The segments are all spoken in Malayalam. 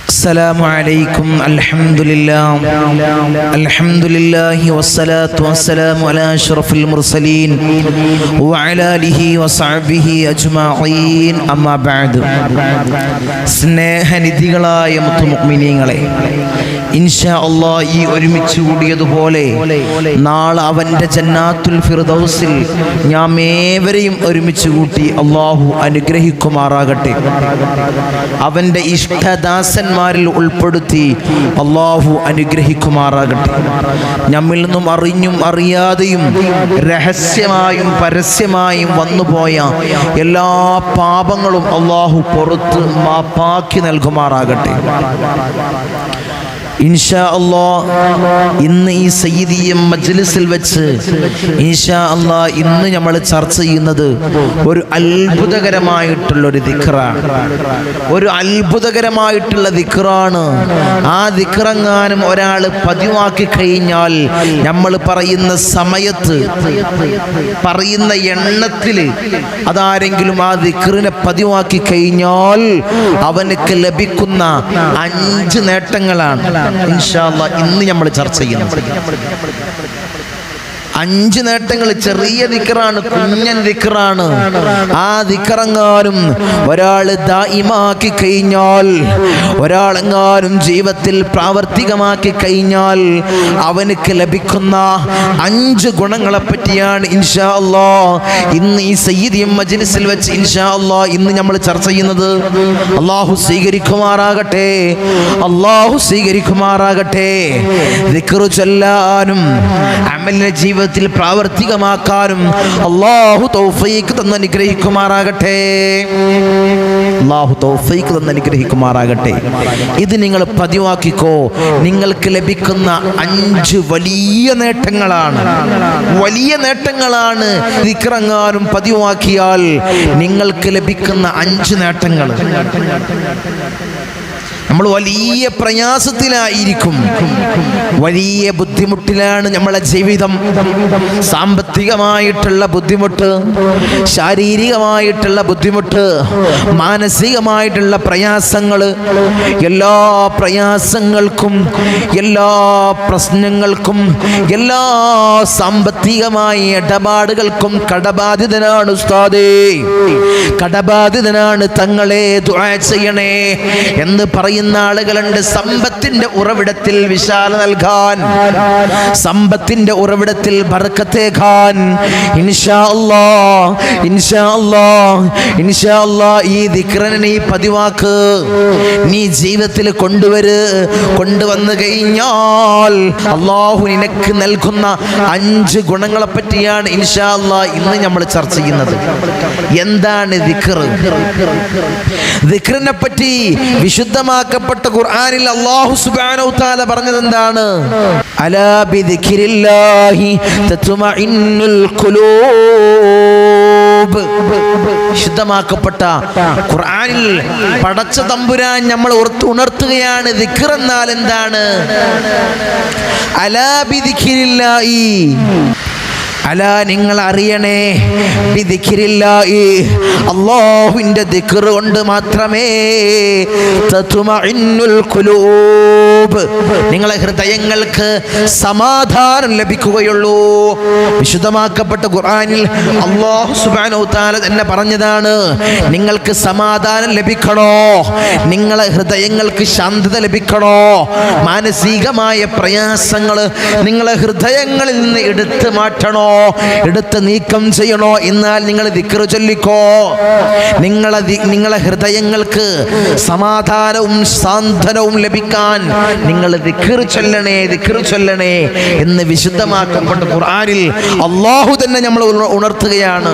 السلام عليكم الحمد لله والصلاة والسلام على أشرف المرسلين وعلى آله وصحبه أجمعين أما بعد സ്നേഹനിധികളായ മുത്തുമുഅ്മിനീങ്ങളെ, ഇൻഷാ അല്ലാഹ് ഈ ഒരുമിച്ച് കൂടിയതുപോലെ നാളെ അവൻ്റെ ജന്നാത്തുൽ ഫിർദൗസിൽ നാം ഏവരെയും ഒരുമിച്ച് കൂട്ടി അല്ലാഹു അനുഗ്രഹിക്കുമാറാകട്ടെ. അവൻ്റെ ഇഷ്ടദാസന്മാരിൽ ഉൾപ്പെടുത്തി അല്ലാഹു അനുഗ്രഹിക്കുമാറാകട്ടെ. നമ്മിൽ നിന്നും അറിഞ്ഞും അറിയാതെയും രഹസ്യമായും പരസ്യമായും വന്നുപോയ എല്ലാ പാപങ്ങളും അല്ലാഹു പുറത്ത് മാപ്പാക്കി നൽകുമാറാകട്ടെ. ഇൻഷാ അല്ലാഹ് ഇന്ന് ഈ സയ്യിദിയ മജ്ലിസിൽ വെച്ച് ഇൻഷാ അല്ലാഹ് ഇന്ന് നമ്മൾ ചർച്ച ചെയ്യുന്നത് ഒരു അത്ഭുതകരമായിട്ടുള്ളൊരു ദിക്റാണ്. ഒരു അത്ഭുതകരമായിട്ടുള്ള ദിക്റാണ്. ആ ദിക്റെങ്ങാനും ഒരാൾ പതിവാക്കി കഴിഞ്ഞാൽ നമ്മൾ പറയുന്ന സമയത്ത് പറയുന്ന എണ്ണത്തിൽ അതാരെങ്കിലും ആ ദിക്റിനെ പതിവാക്കി കഴിഞ്ഞാൽ അവനക്ക് ലഭിക്കുന്ന 5 നേട്ടങ്ങളാണ് ഇൻഷാ അല്ലാഹ് ഇന്ന് നമ്മൾ ചർച്ച ചെയ്യുന്നത്. 5 നേട്ടങ്ങൾ. ചെറിയ ദിക്റാണ്, കുഞ്ഞൻ ദിക്റാണ്. ആ ദിക്റെങ്ങാനും ഒരാൾ ദായിമാക്കി കഴിഞ്ഞാൽ, ഒരാളെങ്ങാനും ജീവിതത്തിൽ പ്രാവർത്തികമാക്കി കഴിഞ്ഞാൽ അവനക്ക് ലഭിക്കുന്ന 5 ഗുണങ്ങളെ പറ്റിയാണ് ഇൻഷാ അല്ലാഹ് ഇന്ന് ഈ സയ്യിദിയ മജ്ലിസിൽ വെച്ച് ഇൻഷാ അല്ലാഹ് ഇന്ന് നമ്മൾ ചർച്ച ചെയ്യുന്നത്. അല്ലാഹു സ്വീകരിക്കുമാറാകട്ടെ, അല്ലാഹു സ്വീകരിക്കുമാറാകട്ടെ. ദിക്ർ ചൊല്ലാനും അമലിനെ ജീവിതത്തിൽ പ്രാവർത്തികമാക്കാനും അല്ലാഹു തൗഫീഖ് തന്ന് അനുഗ്രഹിക്കുമാറാകട്ടെ. അല്ലാഹു തൗഫീഖ് തന്ന് അനുഗ്രഹിക്കുമാറാകട്ടെ. ഇത് നിങ്ങൾ പതിവാക്കിക്കോ. നിങ്ങൾക്ക് ലഭിക്കുന്ന 5 വലിയ നേട്ടങ്ങളാണ്. വലിയ നേട്ടങ്ങളാണ്. ദിക്റെങ്ങാനും പതിവാക്കിയാൽ നിങ്ങൾക്ക് ലഭിക്കുന്ന 5 നേട്ടങ്ങൾ. നമ്മൾ വലിയ പ്രയാസത്തിലായിരിക്കും, വലിയ ബുദ്ധിമുട്ടിലാണ് നമ്മളെ ജീവിതം. സാമ്പത്തികമായിട്ടുള്ള ബുദ്ധിമുട്ട്, ശാരീരികമായിട്ടുള്ള ബുദ്ധിമുട്ട്, മാനസികമായിട്ടുള്ള പ്രയാസങ്ങൾ. എല്ലാ പ്രയാസങ്ങൾക്കും, എല്ലാ പ്രശ്നങ്ങൾക്കും, എല്ലാ സാമ്പത്തികമായ ഇടപാടുകൾക്കും കടബാധിതനാണ് ഉസ്താദേ, കടബാധിതനാണ് തങ്ങളെ, ദുആ ചെയ്യണേ എന്ന് പറയുന്ന ആളുകളുണ്ട്. സമ്പത്തിന്റെ ഉറവിടത്തിൽ വിശാല നൽകാൻ, സമ്പത്തിന്റെ ഉറവിടത്തിൽ ബർക്കത്തേകാൻ ഇൻഷാ അല്ലാഹ്, ഇൻഷാ അല്ലാഹ്, ഇൻഷാ അല്ലാഹ് ഈ ദിക്റിനെ നീ പതിവാക്ക്, നീ ജീവിതത്തിൽ കൊണ്ടുവന്നു കഴിഞ്ഞാൽ അല്ലാഹു നിനക്ക് നൽകുന്ന 5 ഗുണങ്ങളെ പറ്റിയാണ് ഇൻഷാ അല്ലാഹ് ഇന്ന് നമ്മൾ ചർച്ച ചെയ്യുന്നത്. എന്താണ് ദിക്ർ? ദിക്റിനെ പറ്റി വിശുദ്ധമാക്കപ്പെട്ട ഖുർആനിൽ അല്ലാഹു സുബ്ഹാനഹു തആല പറഞ്ഞത് എന്താണ്? അലാ ബിദിക്രില്ലാഹി തത്മഇന്നുൽ ഖുലൂബ്. വിശുദ്ധമാക്കപ്പെട്ട ഖുർആനിൽ പടച്ച തമ്പുരാൻ നമ്മൾ ഉണർത്തുകയാണ്. ദിക്ർ എന്നാൽ എന്താണ്? അലാ ബിദിക്രില്ലാഹി, അല നിങ്ങൾ അറിയണേ, ബിദിക്രില്ലാഹി അല്ലാഹുവിൻ്റെ ദിക്ർ കൊണ്ട് മാത്രമേ തത്മഇന്നുൽ ഖുലൂബ് നിങ്ങളെ ഹൃദയങ്ങൾക്ക് സമാധാനം ലഭിക്കുകയുള്ളൂ. വിശുദ്ധമാക്കപ്പെട്ട ഖുർആനിൽ അല്ലാഹു സുബ്ഹാനഹു തആല തന്നെ പറഞ്ഞതാണ്, നിങ്ങൾക്ക് സമാധാനം ലഭിക്കണോ, നിങ്ങളെ ഹൃദയങ്ങൾക്ക് ശാന്തത ലഭിക്കണോ, മാനസികമായ പ്രയാസങ്ങൾ നിങ്ങളെ ഹൃദയങ്ങളിൽ നിന്ന് എടുത്തു മാറ്റണോ, എടുത്ത് നീക്കം ചെയ്യണോ, എന്നാൽ നിങ്ങൾ ദിക്ർ ചൊല്ലിക്കോ. നിങ്ങളെ ഹൃദയങ്ങൾക്ക് സമാധാനവും സാന്ത്വനവും ലഭിക്കാൻ നിങ്ങൾ ദിക്ർ ചൊല്ലണേ, ദിക്ർ ചൊല്ലണേ എന്ന് വിശുദ്ധമാക്കപ്പെട്ട ഖുർആനിൽ അല്ലാഹു തന്നെ നമ്മൾ ഉണർത്തുകയാണ്.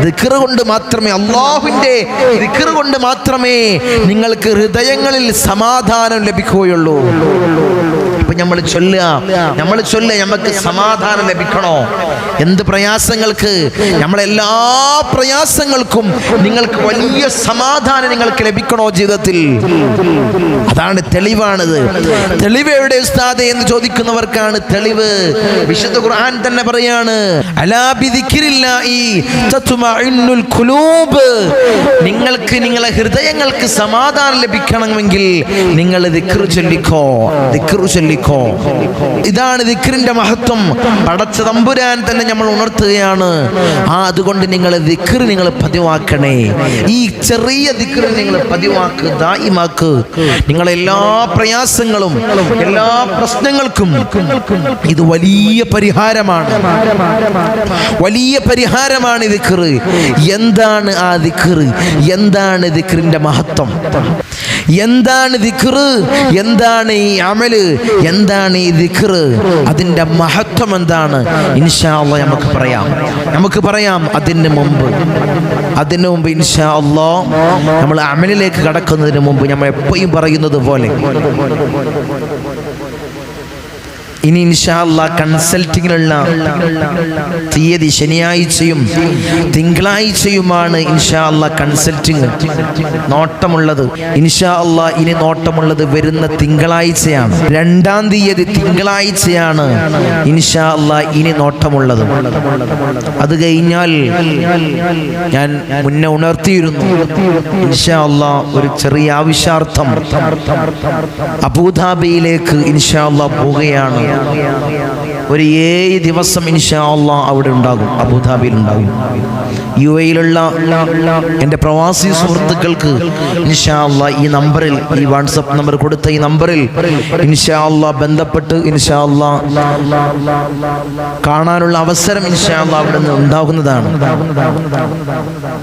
ദിക്ർ കൊണ്ട് മാത്രമേ, അല്ലാഹുവിൻ്റെ ദിക്ർ കൊണ്ട് മാത്രമേ നിങ്ങൾക്ക് ഹൃദയങ്ങളിൽ സമാധാനം ലഭിക്കുകയുള്ളൂ. ഇപ്പൊ നമ്മൾ ചൊല്ലുക നമുക്ക് സമാധാനം ലഭിക്കണോ? എന്ത് പ്രയാസങ്ങൾക്ക്, നമ്മളെല്ലാ പ്രയാസങ്ങൾക്കും നിങ്ങൾക്ക് വലിയ സമാധാനം നിങ്ങൾക്ക് ലഭിക്കണോ ജീവിതത്തിൽ? അതാണ് തെളിവാണിത്. തെളിവ് എവിടെ ഉസ്താദേ എന്ന് ചോദിക്കുന്നവർക്കാണ് തെളിവ്. വിശുദ്ധ ഖുർആൻ തന്നെ പറയാണ്, അലാ ബിദിക്രില്ലാഹി തത്മഇന്നുൽ ഖുലൂബ്. നിങ്ങൾക്ക് നിങ്ങളെ ഹൃദയങ്ങൾക്ക് സമാധാനം ലഭിക്കണമെങ്കിൽ നിങ്ങൾ ദിക്ർ ചൊല്ലിക്കോ. ഇതാണ് ദിക്റിന്റെ മഹത്വം. പടച്ച തമ്പുരാൻ തന്നെ നമ്മൾ ഉണർത്തുകയാണ്. അതുകൊണ്ട് നിങ്ങൾ ദിക്ർ നിങ്ങൾ പതിവാക്കണേ. ഈ ചെറിയ ദിക്ർ നിങ്ങൾ പതിവാക്ക്, ദായിമാക്ക്. നിങ്ങളെല്ലാ പ്രയാസങ്ങളും എല്ലാ പ്രശ്നങ്ങൾക്കും ഇത് വലിയ പരിഹാരമാണ് ദിക്ർ. എന്താണ് ആ ദിക്ർ? എന്താണ് ദിക്റിന്റെ മഹത്വം? എന്താണ് ദിക്ർ? എന്താണ് ഈ അമല്? എന്താണ് ഈ ദിക്ർ? അതിന്റെ മഹത്വം എന്താണ്? ഇൻഷാ അല്ലാഹ് നമുക്ക് പറയാം. അതിനു മുമ്പ് ഇൻഷാ അല്ലാഹ് നമ്മൾ അമലിലേക്ക് കടക്കുന്നതിന് മുമ്പ് നമ്മൾ എപ്പോഴും പറയുന്നത് പോലെ ഇനി ഇൻഷാ അല്ലാഹ് കൺസൾട്ടിങ്ങിനുള്ള തീയതി ശനിയാഴ്ചയും തിങ്കളാഴ്ചയുമാണ് ഇൻഷാ അല്ലാഹ് കൺസൾട്ടിങ് നോട്ടമുള്ളത്. ഇൻഷാ അല്ലാഹ് ഇനി നോട്ടമുള്ളത് വരുന്ന തിങ്കളാഴ്ചയാണ്. 2-ാം തീയതി തിങ്കളാഴ്ചയാണ് ഇൻഷാ അല്ലാഹ് ഇനി നോട്ടമുള്ളത്. അത് കഴിഞ്ഞാൽ ഞാൻ മുന്നേ ഉണർത്തിയിരുന്നു, ഇൻഷാ അല്ലാഹ് ഒരു ചെറിയ ആവശ്യാർത്ഥം അബൂദാബിയിലേക്ക് ഇൻഷാ അല്ലാഹ് പോവുകയാണ്. ഒരു 7 ദിവസം ഇൻഷാ അല്ലാഹ് അവിടെ ഉണ്ടാകും, അബൂദാബിയിൽ ഉണ്ടാകും. UAE-യിലുള്ള എൻ്റെ പ്രവാസി സുഹൃത്തുക്കൾക്ക് ഇൻഷാ അല്ലാഹ് ഈ നമ്പറിൽ, ഈ വാട്സപ്പ് നമ്പർ കൊടുത്ത ഈ നമ്പറിൽ ഇൻഷാ അല്ലാഹ് ബന്ധപ്പെട്ട് ഇൻഷാ അല്ലാഹ് കാണാനുള്ള അവസരം ഇൻഷാ അല്ലാഹ് അവിടെ നിന്ന് ഉണ്ടാകുന്നതാണ്.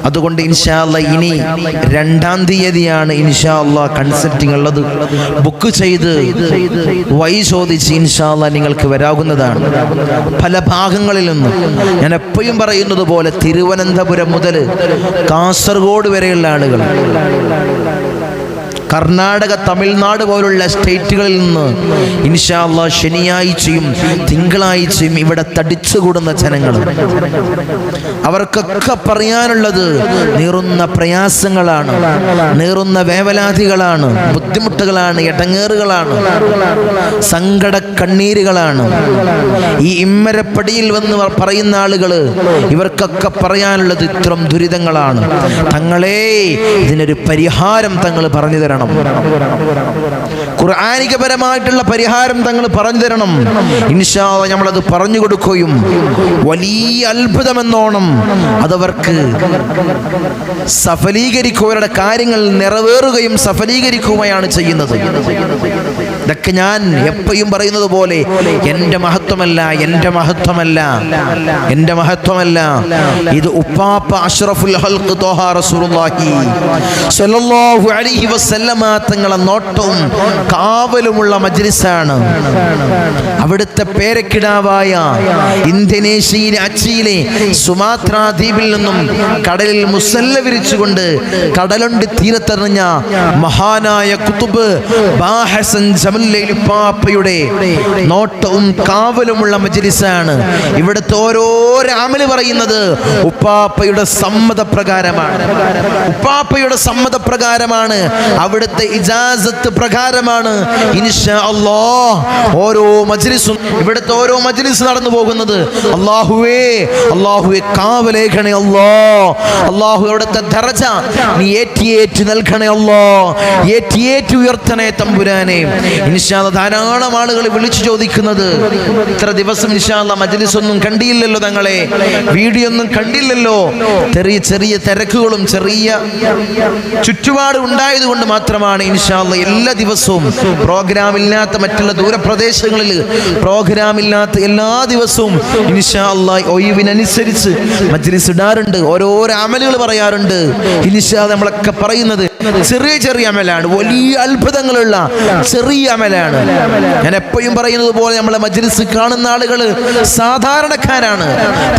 അതുകൊണ്ട് ഇൻഷാ അല്ലാഹ് ഇനി 2-ാം തീയതിയാണ് ഇൻഷാ അല്ലാഹ് കൺസൾട്ടിങ് ഉള്ളത്. ബുക്ക് ചെയ്ത് വഴി ചോദിച്ച് ഇൻഷാ അല്ലാഹ് നിങ്ങൾക്ക് വരാവുന്നതാണ്. പല ഭാഗങ്ങളിൽ നിന്നും ഞാൻ എപ്പോഴും പറയുന്നത് പോലെ തിരുവനന്തപുരം മുതൽ കാസർഗോഡ് വരെയുള്ള ആളുകൾ, കർണാടക, തമിഴ്നാട് പോലുള്ള സ്റ്റേറ്റുകളിൽ നിന്ന് ഇൻഷാ അല്ലാഹ് ശനിയാഴ്ചയും തിങ്കളാഴ്ചയും ഇവിടെ തടിച്ചുകൂടുന്ന ജനങ്ങൾ, അവർക്കൊക്കെ പറയാനുള്ളത് നീറുന്ന പ്രയാസങ്ങളാണ്, നീറുന്ന വേവലാതികളാണ്, ബുദ്ധിമുട്ടുകളാണ്, ഇടങ്ങേറുകളാണ്, സങ്കട കണ്ണീരുകളാണ്. ഈ ഇമ്മരപ്പടിയിൽ വന്ന് പറയുന്ന ആളുകൾ, ഇവർക്കൊക്കെ പറയാനുള്ളത് ഇത്തരം ദുരിതങ്ങളാണ്. തങ്ങളെ ഇതിനൊരു പരിഹാരം തങ്ങൾ പറഞ്ഞു തരണം. ഖുർആനികപരമായിട്ടുള്ള പരിഹാരം തങ്ങൾ പറഞ്ഞു തരണം. ഇൻഷാ അല്ലാഹ് നമ്മളത് പറഞ്ഞു കൊടുക്കുകയും വലിയ അത്ഭുതമെന്നോണം അതവർക്ക് സഫലീകരിക്കുകയുടെ കാര്യങ്ങൾ നിറവേറുകയും സഫലീകരിക്കുകയാണ് ചെയ്യുന്നത്. ഇതൊക്കെ ഞാൻ എപ്പോഴും പറയുന്നത് പോലെ എൻ്റെ മഹത്വമല്ല, ഇത് ഉപ്പാപ്പ അഷ്റഫുൽ ഖൽഖ് ത്വഹ റസൂലുള്ളാഹി സ്വല്ലല്ലാഹു അലൈഹി വസല്ലമ തങ്ങളെ നോട്ടവും കാവലുമുള്ള മജ്ലിസാണ്. അവിടുത്തെ പേരക്കിടാവായ ഇന്തോനേഷ്യയിലെ അച്ചിയിലെ സുമാത്ര ദ്വീപിൽ നിന്നും കടലിൽ മുസല്ല വിരിച്ചുകൊണ്ട് കടലുണ്ട് തീരത്തെറിഞ്ഞ മഹാനായ കുതുബ് ബാഹസൻ ജമലുൽ ഉപ്പാപ്പയുടെ നോട്ടവും കാവലുമുള്ള മജ്ലിസാണ്. ഇവിടുത്തെ ഓരോ അമല് പറയുന്നത് ഉപ്പാപ്പയുടെ സമ്മതപ്രകാരമാണ്, അവിടുത്തെ ഇജാസത്ത് പ്രകാരമാണ്. ഇൻഷാ അല്ലാഹ് ഓരോ മജ്ലിസും, ഇവിടുത്തെ ഓരോ മജ്ലിസ് നടന്നു പോകുന്നത്. അല്ലാഹുവേ കാവലേഖണേ അല്ലാഹു അവിടുത്തെ ദറജ നീ ഏറ്റി നൽകണേ ഏറ്റി ഉയർത്തണേ തമ്പുരാനെ. ഇൻഷാ അല്ലാഹ് ധാരാളം ആളുകൾ വിളിച്ചു ചോദിക്കുന്നത്, ഇത്ര ദിവസം ഇൻഷാ അല്ലാഹ് മജ്ലിസ് ഒന്നും കണ്ടില്ലല്ലോ, തങ്ങളെ വീഡിയോ ഒന്നും കണ്ടില്ലല്ലോ. ചെറിയ തിരക്കുകളും ചെറിയ ചുറ്റുപാട് ഉണ്ടായതുകൊണ്ട് മാത്രമാണ് ഇൻഷാ അല്ലാഹ് എല്ലാ ദിവസവും പ്രോഗ്രാമില്ലാത്ത, മറ്റുള്ള ദൂരപ്രദേശങ്ങളിൽ പ്രോഗ്രാമില്ലാത്ത എല്ലാ ദിവസവും ഇൻഷാ അല്ലാഹ് ഒഴിവിനനുസരിച്ച് മജ്ലിസ് ഇടാറുണ്ട്, ഓരോരോ അമലുകൾ പറയാറുണ്ട്. ഇൻഷാ അല്ലാഹ് നമ്മളൊക്കെ പറയുന്നത് ചെറിയ ചെറിയ അമലാണ്, വലിയ അത്ഭുതങ്ങളുള്ള ചെറിയ അമലാണ്. ഞാൻ എപ്പോഴും പറയുന്നത് പോലെ നമ്മളെ മജ്‌ലിസ് കാണുന്ന ആളുകൾ സാധാരണക്കാരാണ്.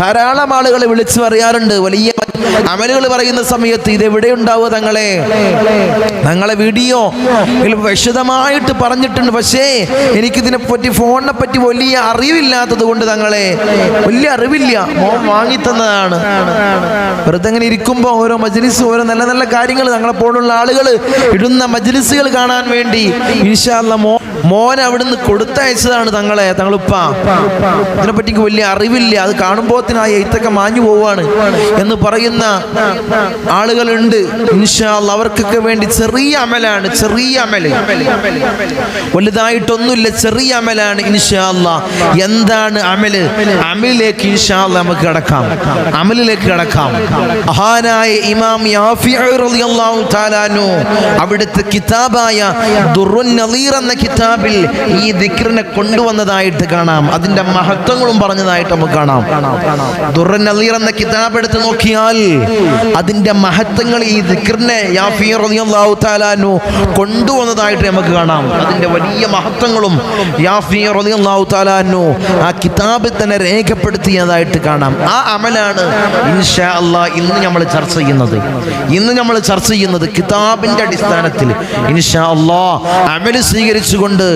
ധാരാളം ആളുകളെ വിളിച്ചു പറയാറുണ്ട് വലിയ അമലുകൾ പറയുന്ന സമയത്ത് ഇതെവിടെ ഉണ്ടാവുക തങ്ങളെ വീഡിയോ വിശദമായിട്ട് പറഞ്ഞിട്ടുണ്ട്, പക്ഷേ എനിക്കിതിനെ പറ്റി ഫോണിനെ പറ്റി വലിയ അറിവില്ലാത്തത് കൊണ്ട് തങ്ങളെ വലിയ അറിവില്ല, മോൻ വാങ്ങിത്തന്നതാണ്. വെറുതെ അങ്ങനെ ഇരിക്കുമ്പോൾ ഓരോ മജ്‌ലിസ് ഓരോ നല്ല നല്ല കാര്യങ്ങൾ തങ്ങളെ പോലുള്ള ആളുകൾ ഇടുന്ന മജ്‌ലിസുകൾ കാണാൻ വേണ്ടി ഇൻഷാ അല്ലാഹ് മോൻ അവിടുന്ന് കൊടുത്തയച്ചതാണ് തങ്ങളുപ്പ. ഇതിനെപ്പറ്റി വലിയ അറിവില്ല, അത് കാണുമ്പോൾ ആ എഴുത്തൊക്കെ മാഞ്ഞു പോവാണ് എന്ന് പറയുന്ന ആളുകളുണ്ട്. ഇൻഷാ അല്ലാഹ് അവർക്കൊക്കെ വേണ്ടി ചെറിയ അമലാണ്, ചെറിയ അമല്, വലുതായിട്ടൊന്നുമില്ല, ചെറിയ അമലാണ്. ഇൻഷാ അല്ലാഹ് എന്താണ് അമല്? അമലിലേക്ക് ഇൻഷാ അല്ലാഹ് നമുക്ക് കടക്കാം, അമലിലേക്ക് കടക്കാം. മഹാനായ ഇമാം യാഫിഉ റളിയല്ലാഹു തആല അൻഹു അവിടുത്തെ കിതാബായ ദുർറുൻ നളീർ എന്ന കിതാബിൽ ഈ ദിക്റിനെ കൊണ്ടുവന്നതായിട്ട് കാണാം, അതിന്റെ മഹത്വങ്ങളും പറഞ്ഞതായിട്ട് നമുക്ക് കാണാം. ദുർറുൻ നളീർ എന്ന കിതാബ് എടുത്ത് നോക്കിയാൽ അതിന്റെ മഹത്വങ്ങൾ ഈ ദിക്റിനെ യാഫിഉ റളിയല്ലാഹു തആല അൻഹു കൊണ്ടുവന്നതായിട്ട് നമുക്ക് കാണാം. അതിന്റെ വലിയ മഹത്വങ്ങളും യാഫിഉ റളിയല്ലാഹു തആല അൻഹു ആ കിതാബിൽ തന്നെ രേഖപ്പെടുത്തിയതായിട്ട് കാണാം. ആ അമലാണ് ഇൻഷാ അല്ലാഹ് ഇന്ന് നമ്മൾ ചർച്ച ചെയ്യുന്നത് കിതാബിന്റെ അടിസ്ഥാനത്തിൽ ഇൻഷാ അല്ലാഹ് അമല് സ്വീകരിച്ചുകൊണ്ട്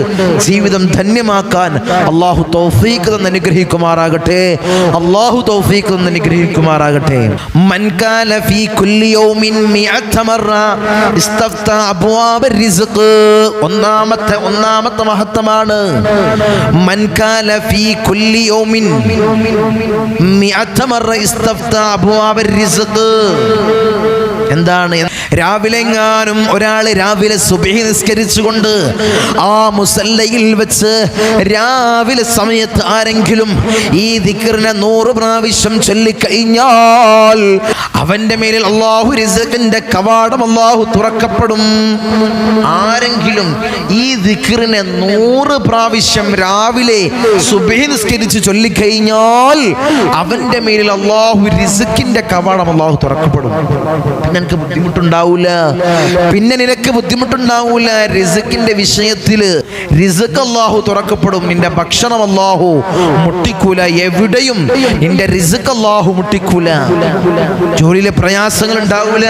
ജീവിതം ധന്യമാക്കാൻ അല്ലാഹു തൗഫീഖ് തന്ന് അനുഗ്രഹിക്കുമാറാകട്ടെ. മൻ കാന ഫീ കുല്ലി യൗമിൻ മിഅത മറ ഇസ്തഫ്ത അബ്വാബ റിസ്ഖ്. ഒന്നാമത്തെ മഹത്വമാണ് മൻ കാന ഫീ കുല്ലി യൗമിൻ മിഅത മറ ഇസ്തഫ്ത അബ്വാബ റിസ്ഖ്. എന്താണ്? രാവിലെങ്ങാനും ഒരാൾ രാവിലെ സുബ്ഹി നിസ്കരിച്ചുകൊണ്ട് ആ മുസല്ലയിൽ വെച്ച് രാവിലെ സമയത്ത് ആരെങ്കിലും ഈ ദിക്റിനെ 100 പ്രാവശ്യം ചൊല്ലിക്കഴിഞ്ഞാൽ അവന്റെ മേലിൽ അല്ലാഹു റിസ്ഖിന്റെ കവാടം അല്ലാഹു തുറക്കപ്പെടും. ആരെങ്കിലും ഈ ദിക്റിനെ 100 പ്രാവശ്യം രാവിലെ സുബ്ഹി നിസ്കരിച്ച് ചൊല്ലിക്കഴിഞ്ഞാൽ അവന്റെ മേലിൽ അല്ലാഹു റിസ്ഖിന്റെ കവാടം അല്ലാഹു തുറക്കപ്പെടും. നിനക്ക് ബുദ്ധിമുട്ടുണ്ടാവൂല റിസ്ഖിന്റെ വിഷയത്തില്. റിസ്ഖ് അല്ലാഹു തുറക്കപ്പെടും. നിന്റെ ഭക്ഷണം അല്ലാഹു മുട്ടിക്കൂല, എവിടെയും നിന്റെ റിസ്ഖ് അല്ലാഹു മുട്ടിക്കൂല. ജോലിയിലെ പ്രയാസങ്ങൾ ഉണ്ടാവൂല,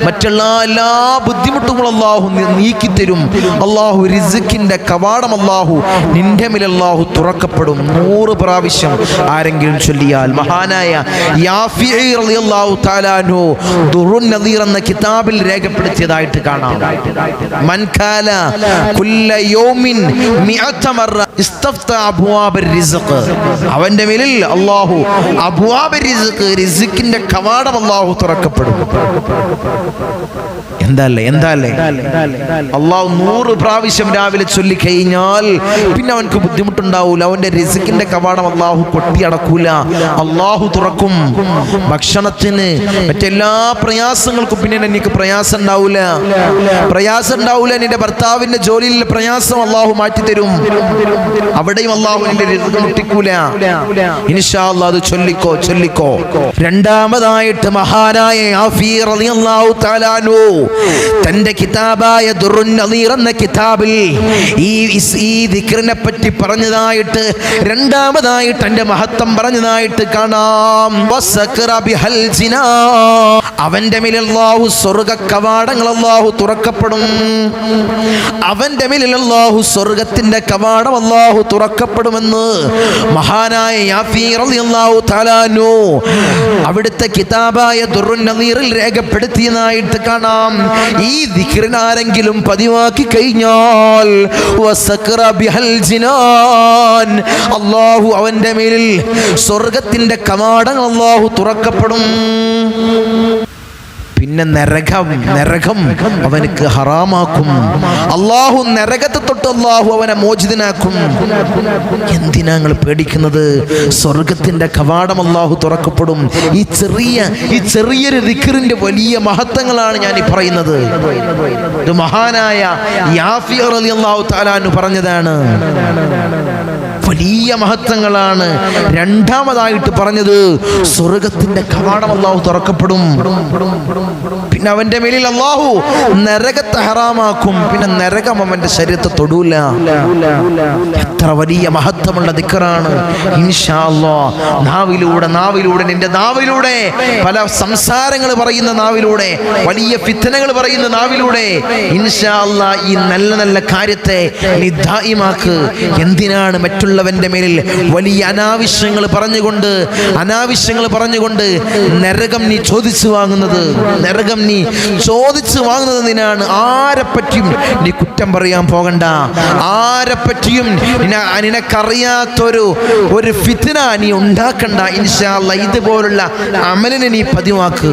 മറ്റുള്ള എല്ലാ ബുദ്ധിമുട്ടുകളും അല്ലാഹു നീക്കിത്തരും. അല്ലാഹു റിസ്ഖിന്റെ കവാടം അല്ലാഹു നിന്റെ മേൽ അല്ലാഹു തുറക്കപ്പെടും 100 പ്രാവശ്യം ആരെങ്കിലും ചൊല്ലിയാൽ. മഹാനായ യാഫിഉ റളിയല്ലാഹു തആല അൻഹു ദുർറുൻ നളീർ എന്ന കിതാബിൽ രേഖപ്പെടുത്തിയതായിട്ട് കാണാം. മൻ കാന കുല്ല യൗമിൻ മിഅത മറ ഇസ്തഫ്ത അബ്വാബ റിസ്ഖ്. അവന്റെ മേലിൽ അല്ലാഹു അബ്വാബ റിസ്ഖ്, റിസ്ഖിന്റെ കവാടം അല്ലാഹു തുറക്കപ്പെടും. എന്താല്ലേ അല്ലാഹു 100 പ്രാവശ്യം രാവിലെ ചൊല്ലി കഴിഞ്ഞാൽ പിന്നെ അവനക്ക് ബുദ്ധിമുട്ടുണ്ടാവൂല. അവന്റെ റിസ്ഖിന്റെ കവാടം അല്ലാഹു കൊട്ടിയടക്കൂല, അല്ലാഹു തുറക്കും. ഭക്ഷണത്തിന് മറ്റെല്ലാ പ്രയാസങ്ങൾക്കും പിന്നെ എനിക്ക് പ്രയാസം ഉണ്ടാവൂല. നിന്റെ ഭർത്താവിന്റെ ജോലിയിൽ പ്രയാസം അല്ലാഹു മാറ്റിത്തരും. അവിടെയും അല്ലാഹു നിന്റെ റിസ്ഖ് മുട്ടിക്കൂല. ഇൻഷാ അല്ലാഹ് അത് ചൊല്ലിക്കോ. രണ്ടാമതായിട്ട് മഹാനായ യാഫി റളിയല്ലാഹു തആല അൻഹു തന്റെ കിതാബായ ദുർറുൻ നളീർ എന്ന കിതാബിൽ ഈ ദിക്റിനെ പറ്റി പറഞ്ഞതായിട്ട്, രണ്ടാമതായിട്ട് എന്റെ മഹത്വം പറഞ്ഞതായിട്ട് കാണാം. അവന്റെ മേൽ അല്ലാഹു സ്വർഗ്ഗ കവാടങ്ങൾ അല്ലാഹു തുറക്കപ്പെടും. അവന്റെ മേൽ അല്ലാഹു സ്വർഗ്ഗത്തിന്റെ കവാടം അല്ലാഹു തുറക്കപ്പെടുമെന്ന് മഹാനായ യാഫി റളിയല്ലാഹു തആല അൻഹു അവിടുത്തെ കിതാബായ ദുർറുൻ നളീറിൽ രേഖപ്പെടുത്തിയതായിട്ട് കാണാം. ഈ ദിക്റിനെ ആരെങ്കിലും പതിവാക്കി കഴിഞ്ഞാൽ അല്ലാഹു അവന്റെ മേലിൽ സ്വർഗ്ഗത്തിന്റെ കവാടങ്ങൾ അല്ലാഹു തുറക്കപ്പെടും. പിന്നെ നരകം അവനക്ക് ഹറാമാക്കും. അല്ലാഹു നരകത്തെ തൊട്ട് അല്ലാഹു അവനെ മോചിതനാക്കും. എന്തിനാ നിങ്ങൾ പേടിക്കുന്നത്? സ്വർഗത്തിന്റെ കവാടം അല്ലാഹു തുറക്കപ്പെടും. ഈ ചെറിയൊരു ദിക്റിന്റെ വലിയ മഹത്വങ്ങളാണ് ഞാൻ ഈ പറയുന്നത്. ഇത് മഹാനായ യാഫി റളിയല്ലാഹു തആല അൻഹു പറഞ്ഞതാണ്. വലിയ മഹത്വങ്ങളാണ്. രണ്ടാമതായിട്ട് പറഞ്ഞത് സ്വർഗത്തിന്റെ കവാടം അല്ലാഹു തുറക്കപ്പെടും. പിന്നെ അവന്റെ മേലിൽ അല്ലാഹു നരകത്തെ ഹറാമാക്കും. പിന്നെ നരകം അവന്റെ ശരീരത്തെ തൊടൂല. എത്ര വലിയ മഹത്വമുള്ള ദിക്റാണ്. ഇൻഷാ അല്ലാഹ് നാവിലൂടെ നിന്റെ നാവിലൂടെ പല സംസാരങ്ങൾ പറയുന്ന നാവിലൂടെ, വലിയ ഫിത്നകൾ പറയുന്ന നാവിലൂടെ ഇൻഷാ അല്ലാഹ് ഈ നല്ല നല്ല കാര്യത്തെ നീ ദായിമാക്ക്. എന്തിനാണ് മറ്റുള്ളവന്റെ മേലിൽ വലിയ അനാവശ്യങ്ങൾ പറഞ്ഞുകൊണ്ട് നരകം നീ ചോദിച്ചു വാങ്ങുന്നത്? നരകം നീ ചോദിച്ചു വാങ്ങുന്നത് എന്തിനാണ്? ആരെപ്പറ്റിയും നീ കുറ്റം പറയാൻ പോകണ്ട. ആരെപ്പറ്റിയും നിനക്കറിയാത്തൊരു ഫിത്ന നീ ഉണ്ടാക്കണ്ട. ഇൻഷാ അല്ലാഹ് ഇതുപോലുള്ള അമലിനെ നീ പതിവാക്ക്.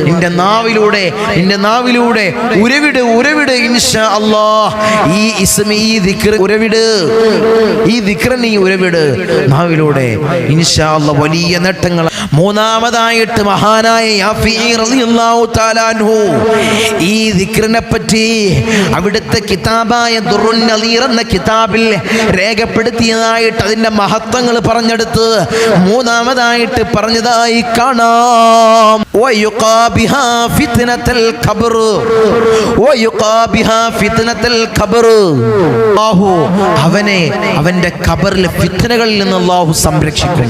നിന്റെ നാവിലൂടെ ഉരവിട് ഇൻഷാ അല്ലാഹ്. ഈ ദിക്ർ ഉരവിട്, ഈ ദിക്ർ നീ ഉരവിട് നാവിലൂടെ. ഇൻഷാ അല്ലാഹ് വലിയ നേട്ടങ്ങൾ. മൂന്നാമതായിട്ട് മഹാനായ യാഫീഇ റളിയല്ലാഹു തആല അൻഹു ഈ ദിക്റിനെ പറ്റി അവിടുത്തെ കിതാബായ ദുറുൻ നളീർ എന്ന കിതാബിൽ രേഖപ്പെടുത്തിയതായിട്ട് അതിന്റെ മഹത്വങ്ങൾ പറഞ്ഞെടുത്ത് മൂന്നാമതായിട്ട് പറഞ്ഞതായി കാണാം. അവന്റെ ഖബറിലെ ഫിത്നകളിൽ നിന്ന് അല്ലാഹു സംരക്ഷിക്കും.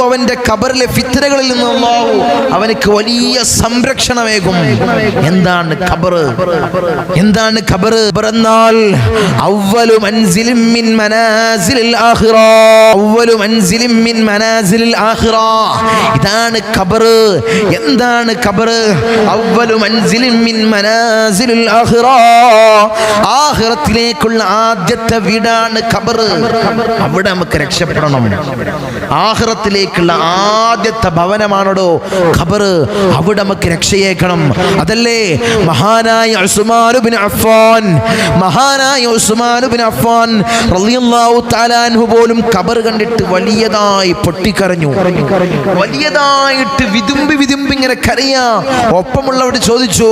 അവന്റെ ഖബറിലെ ഫിത്നകളിൽ നിന്ന് അല്ലാഹു അവനക്ക് വലിയ സംരക്ഷണമേകും. എന്താണ് ഖബർ? എന്നാൽ അവ്വലു മൻസിലിൻ മിൻ മനാസിലിൽ ആഖിറ. ഇതാണ് ഖബർ. എന്താണ് ഖബർ? അവ്വലു മൻസിലിൻ മിൻ മനാസിലിൽ ആഖിറ. ആഖിറത്തിലേക്കുള്ള ആദ്യത്തെ വീടാണ് ഖബർ. അവിടെ നമുക്ക് രക്ഷപ്പെടണം. ആഖിറത്തിലേക്കുള്ള ആദ്യത്തെ ഭവനമാണോ ഖബർ? അവിടെ നമുക്ക് രക്ഷയേക്കണം. അതല്ലേ മഹാനായ ഉസ്മാൻ ഇബ്നു അഫ്ഫാൻ റളിയല്ലാഹു തആല അൻഹു പോലും ഖബർ കണ്ടിട്ട് വലിയതായി പൊട്ടിക്കരഞ്ഞു. വലിയതായിട്ട് വിതുമ്പി ഇങ്ങനെ കരയാ. ഒപ്പമുള്ളവർ ചോദിച്ചു,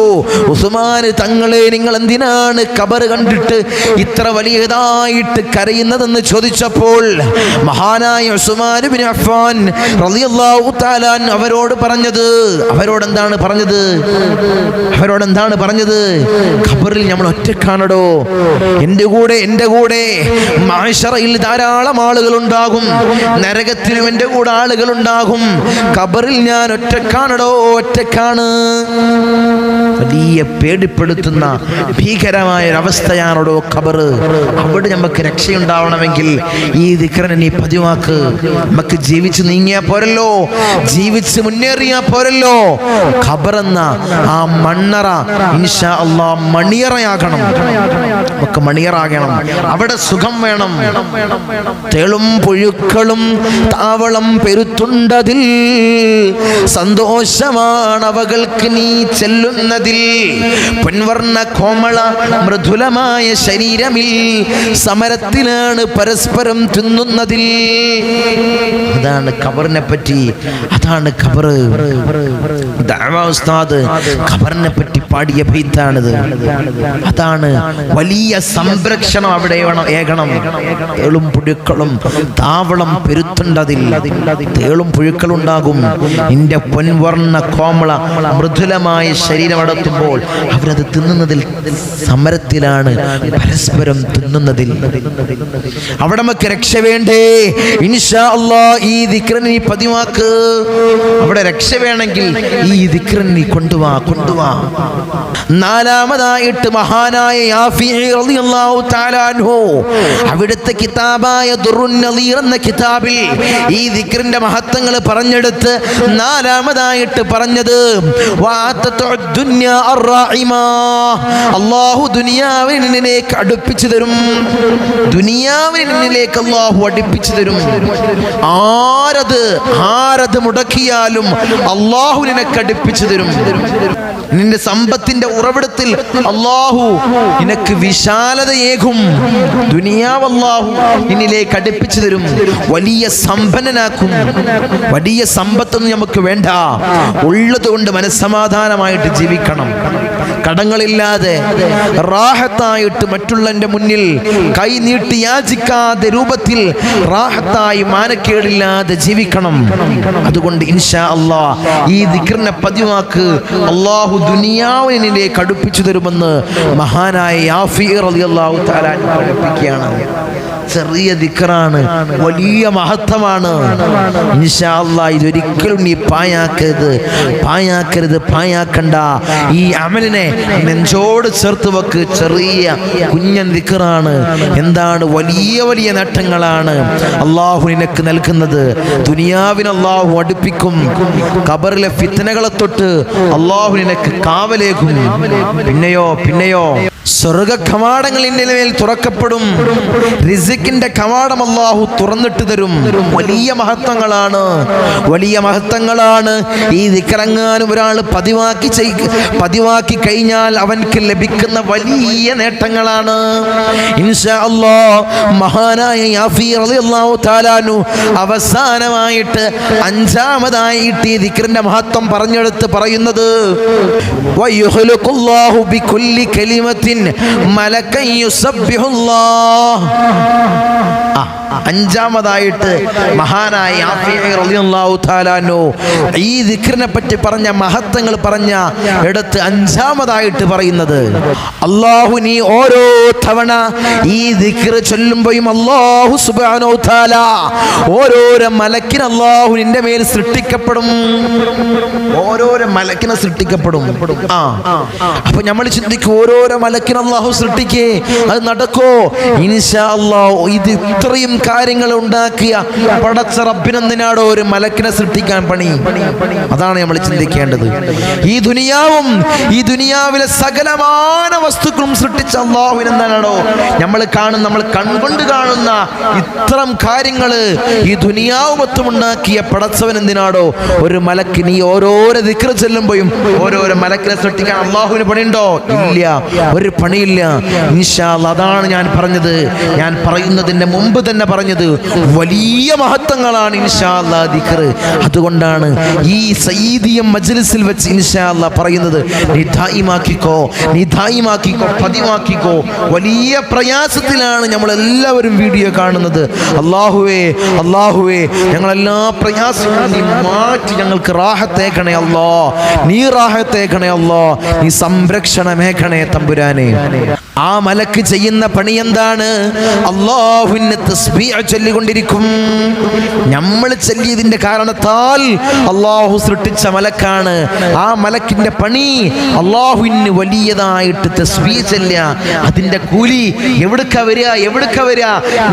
ഉസ്മാൻ തങ്ങളെ, നിങ്ങൾ എന്തിനാണ് ഖബർ കണ്ടിട്ട് ഇത്ര വലിയതായിട്ട് കരയുന്നതെന്ന് ചോദിച്ചപ്പോൾ മഹാനായ ഉസ്മാൻ ഇബ്നു അഫ്ഫാൻ റളിയല്ലാഹു തആല അവരോട് എന്താണ് പറഞ്ഞത്? ഖബറിൽ നമ്മൾ ഒറ്റക്കാണടോ. എൻ്റെ കൂടെ മഹ്ശറയിൽ ധാരാളം ആളുകൾ ഉണ്ടാകും. നരകത്തിലും എൻ്റെ കൂടെ ആളുകൾ ഉണ്ടാകും. ഖബറിൽ ഞാൻ ഒറ്റക്കാണടോ. വലിയ പേടിപ്പെടുത്തുന്ന ഭീകരമായ ഒരവസ്ഥയാണോ ഖബർ. അവിടെ നമുക്ക് രക്ഷയുണ്ടാവണമെങ്കിൽ ഈ ദിക്റിനെ നീ പതിവാക്ക്. നമുക്ക് ജീവിച്ച് നീങ്ങിയാ പോരല്ലോ, ജീവിച്ച് മുന്നേറിയാ പോരല്ലോ. ഖബർ എന്ന ആ മണ്ണറ ഇൻഷാ അല്ലാഹ് മണിയറയാകണം. നമുക്ക് മണിയറാകണം. അവിടെ സുഖം വേണം. തേളും പുഴുക്കളും താവളം പെരുത്തുണ്ടതിൽ, സന്തോഷമാണ് അവകൾക്ക് നീ ചെല്ലുന്നതിൽ. പൊൻവർണ്ണ കോമള മൃദുലമായ ശരീരമിൽ സമരത്തിലാണ് പരസ്പരം തിന്നുന്നതിൽ. അതാണ് ഖബറിനെ പറ്റി. അതാണ് ഖബർ. ദഅവാ ഉസ്താദ് ഖബറിനെ പറ്റി പാടിയ ബൈത്താണിത്. അതാണ് വലിയ സംരക്ഷണം അവിടെ ഏകണം. തേളും പുഴുക്കളും താവളം പെരുത്തുണ്ടതിൽ. തേളും പുഴുക്കളുണ്ടാകും. നിന്റെ പൊൻവർണ്ണ കോമള മൃദുലമായ ശരീരം അടത്തുമ്പോൾ അവരത് തിന്നുന്നതിൽ സമരത്തിലാണ്, പരസ്പരം തിന്നുന്നതിൽ. അവിടെ നമുക്ക് രക്ഷ വേണ്ടേ? ഇൻഷാ അല്ലാഹ് ഈ ദിക്റിനെ നീ പതിവാക്ക്. അവിടെ രക്ഷ വേണമെങ്കിൽ ഈ ദിക്റിനെ നീ കൊണ്ടുവാ. നാലാമതായിട്ട് മഹാനായ യാഫീഇ റളിയല്ലാഹു തആല അൻഹു അവിടുത്തെ കിതാബായ ദുറുൻ നളീർ എന്ന കിതാബിൽ ഈ ദിക്റിന്റെ മഹത്വങ്ങൾ പറഞ്ഞെടുത്ത് നാലാമതായിട്ട് പറഞ്ഞത് അല്ലാഹു ദുനിയാവിനിലേക്ക് അടുപ്പിച്ചു തരും. ദുനിയാവിനിലേക്ക് അല്ലാഹു അടുപ്പിച്ചു തരും. ആരത് മുടക്കിയാലും അല്ലാഹു നിനക്ക് അടുപ്പിച്ചു തരും. നിന്റെ സമ്പത്തിന്റെ ഉറവിടത്തിൽ അല്ലാഹു നിനക്ക് വിശാലതയേകും. ദുനിയാവ് അല്ലാഹു നിന്നിലേക്ക് അടുപ്പിച്ചു തരും, വലിയ സമ്പന്നനാക്കും. വലിയ സമ്പത്തൊന്നും നമുക്ക് വേണ്ട, ഉള്ളതുകൊണ്ട് മനസ്സമാധാനമായിട്ട് ജീവിക്കണം. കടങ്ങളില്ലാതെ റാഹത്തായിട്ട് മറ്റുള്ളവന്റെ മുന്നിൽ കൈ നീട്ടി യാചിക്കാതെ രൂപത്തിൽ റാഹത്തായി മാനക്കേടില്ലാതെ ജീവിക്കണം. അതുകൊണ്ട് ഇൻഷാ അല്ലാഹ് ഈ ദിക്റിനെ പതിവാക്ക്, അല്ലാഹു ദുനിയാവിനിലേക്ക് അടുപ്പിച്ചു തരുമെന്ന് മഹാനായ യാഫി റളിയല്ലാഹു തആല പഠിപ്പിക്കുകയാണ്. ചെറിയ ദിക്റാണ്, വലിയ മഹത്വമാണ്. ഇൻഷാ അല്ലാഹ് ഇതൊരിക്കലും നീ പായാക്കണ്ട. ഈ അമലിനെ നെഞ്ചോട് ചേർത്ത് വെക്ക്. ചെറിയ കുഞ്ഞൻ ദിക്റാണ്. എന്താണ്? വലിയ വലിയ നേട്ടങ്ങളാണ് അല്ലാഹു നിനക്ക് നൽകുന്നത്. ദുനിയാവിന് അല്ലാഹു അടുപ്പിക്കും. ഖബറിലെ ഫിത്നകളെ തൊട്ട് അല്ലാഹു നിനക്ക് കാവലേകും. പിന്നെയോ സ്വർഗ കവാടങ്ങളിന്റെ മേൽ തുറക്കപ്പെടും. റിസ്കിന്റെ കവാടം അല്ലാഹു തുറന്നിട്ട് തരും. വലിയ മഹത്വങ്ങളാണ് ഈ ദിക്റെങ്ങാനും ഒരാൾ പതിവാക്കി കഴിഞ്ഞാൽ അവൻക്ക് ലഭിക്കുന്ന വലിയ നേട്ടങ്ങളാണ്. ഇൻഷാ അല്ലാഹ് മഹാനായ യാഫി റളിയല്ലാഹു തആല അൻഹു അവസാനമായിട്ട് അഞ്ചാമതായിട്ട് ഈ ദിക്റിന്റെ മഹത്വം പറഞ്ഞെടുത്ത് പറയുന്നത്, വയുഖ്ലുഖുല്ലാഹു ബികുല്ലി കലിമത്തിൻ മലക്കൻ യുസബ്ബിഹുല്ലാഹ്. അഞ്ചാമതായിട്ട് മഹാനായ യാഫി റളിയല്ലാഹു തആല അൻഹു ഈ ദിക്റിനെ പറ്റി പറഞ്ഞ മഹത്വങ്ങൾ പറഞ്ഞ എടുത്ത് അഞ്ചാമതായിട്ട് പറയുന്നത്, അല്ലാഹു നീ ഓരോ തവണ ഈ ദിക്ർ ചൊല്ലുമ്പോഴും അല്ലാഹു സുബ്ഹാനഹു തആല ഓരോരോ മലക്കിനെ അല്ലാഹു നിന്റെ മേൽ സൃഷ്ടിക്കപ്പെടും. ഓരോരോ മലക്കിനെ സൃഷ്ടിക്കപ്പെടും. അപ്പൊ നമ്മൾ ചിന്തിക്കും, ഓരോരോ മലക്കിനെ അല്ലാഹു സൃഷ്ടിക്കേ, അത് നടക്കോ? ഇൻഷാ അല്ലാഹ് ഇത് ഇത്രയും കാര്യങ്ങൾ ഉണ്ടാക്കിയ പടച്ച റബ്ബിനെന്തിനാടോ ഒരു മലക്കിനെ സൃഷ്ടിക്കാൻ പണി? അതാണ് നമ്മൾ ചിന്തിക്കേണ്ടത്. ഈ ദുനിയാവിലെ സകലമാന വസ്തുക്കളും സൃഷ്ടിച്ച അല്ലാഹുവിനെന്താണോ നമ്മൾ കൺകൊണ്ട് കാണുന്ന ഇത്തരം കാര്യങ്ങള് ഈ ദുനിയാവ് മൊത്തം ഉണ്ടാക്കിയ പടച്ചവൻ എന്തിനാടോ ഒരു മലക്കിന്? ഈ ഓരോരോ ദിക്ർ ചെല്ലുമ്പോഴും ഓരോരോ മലക്കിനെ സൃഷ്ടിക്കാൻ അല്ലാഹുവിന് പണിയുണ്ടോ? ഇല്ല, ഒരു പണിയില്ല. ഇൻഷാ അല്ലാഹ് അതാണ് ഞാൻ പറഞ്ഞത്. ഞാൻ പറയുന്നതിന്റെ മുമ്പ് തന്നെ പറഞ്ഞത്, വലിയ മഹത്വങ്ങളാണ് ഇൻഷാ അല്ലാഹ് ദിക്ർ. അതുകൊണ്ടാണ് ഈ സയ്യിദിയ മജ്ലിസിൽ വെച്ച് ഇൻഷാ അല്ലാഹ് പറയുന്നത്, നീ ദായിമാക്കിക്കോ, പതിവാക്കിക്കോ. വലിയ പ്രയാസത്തിലാണ് നമ്മളെല്ലാവരും വീഡിയോ കാണുന്നത്. അല്ലാഹുവേ ഞങ്ങളെല്ലാ പ്രയാസങ്ങളും നീ മാറ്റി ഞങ്ങൾക്ക് റാഹത്തേക്കണേ അല്ലാ, നീ റാഹത്തേക്കണേ അല്ലാ, നീ സംരക്ഷണമേക്കണേ തമ്പുരാനെ. ആ മലക്ക് ചെയ്യുന്ന പണി എന്താണ്? അല്ലാഹുവിനെ തസ്ബീഹ് ചൊല്ലിക്കൊണ്ടിരിക്കും. നമ്മൾ ചൊല്ലിയതിന്റെ കാരണത്താൽ അല്ലാഹു സൃഷ്ടിച്ച മലക്കാണ്. ആ മലക്കിന്റെ പണി അല്ലാഹുവിന് വലിയതായിട്ട് തസ്ബീഹ് ചൊല്ലുക. അതിന്റെ കൂലി എവിടുക്ക വരിക?